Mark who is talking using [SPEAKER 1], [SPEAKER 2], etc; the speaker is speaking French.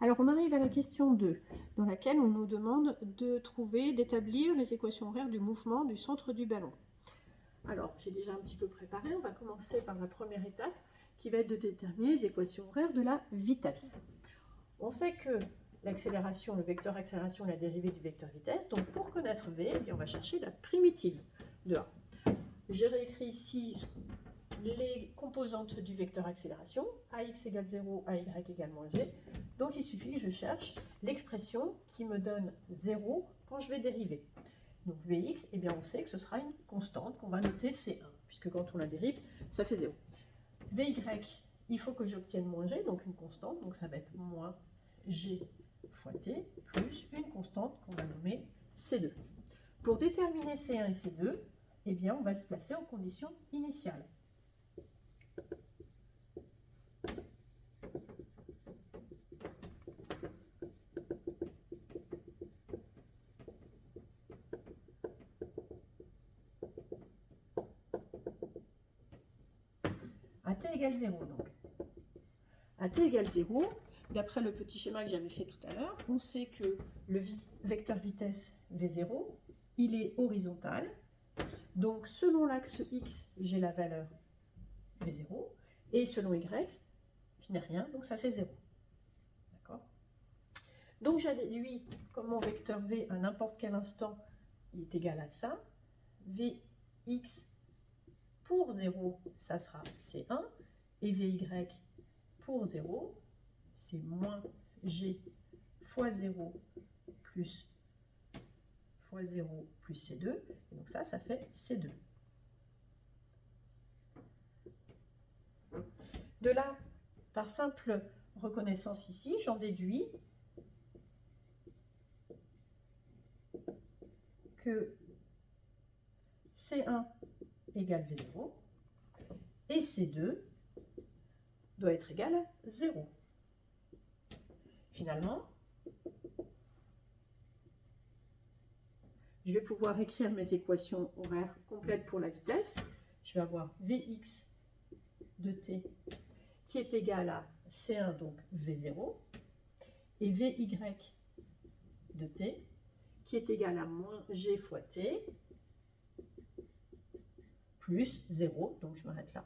[SPEAKER 1] Alors, on arrive à la question 2, dans laquelle on nous demande d'établir les équations horaires du mouvement du centre du ballon. Alors, j'ai déjà un petit peu préparé. On va commencer par la première étape, qui va être de déterminer les équations horaires de la vitesse. On sait que l'accélération, le vecteur accélération est la dérivée du vecteur vitesse. Donc, pour connaître v, eh bien, on va chercher la primitive de a. J'ai réécrit ici les composantes du vecteur accélération, ax égale 0, ay égale moins g. Donc il suffit que je cherche l'expression qui me donne 0 quand je vais dériver. Donc Vx, eh bien on sait que ce sera une constante qu'on va noter C1, puisque quand on la dérive, ça fait 0. Vy, il faut que j'obtienne moins g, donc une constante, donc ça va être moins g fois t, plus une constante qu'on va nommer C2. Pour déterminer C1 et C2, eh bien on va se placer en condition initiale. À t égale 0 donc. À t égale 0, d'après le petit schéma que j'avais fait tout à l'heure, on sait que le vecteur vitesse v0, il est horizontal. Donc selon l'axe x, j'ai la valeur v0, et selon y, je n'ai rien, donc ça fait 0. D'accord? Donc j'ai déduit comme mon vecteur v à n'importe quel instant, il est égal à ça. Vx pour 0, ça sera C1, et Vy pour 0, c'est moins g fois 0 plus fois 0 plus C2, et donc ça fait C2. De là, par simple reconnaissance ici, j'en déduis que C1 égale V0 et C2 doit être égal à 0. Finalement, je vais pouvoir écrire mes équations horaires complètes pour la vitesse. Je vais avoir Vx de t qui est égal à C1, donc V0, et Vy de t qui est égal à moins g fois t plus 0, donc je m'arrête là.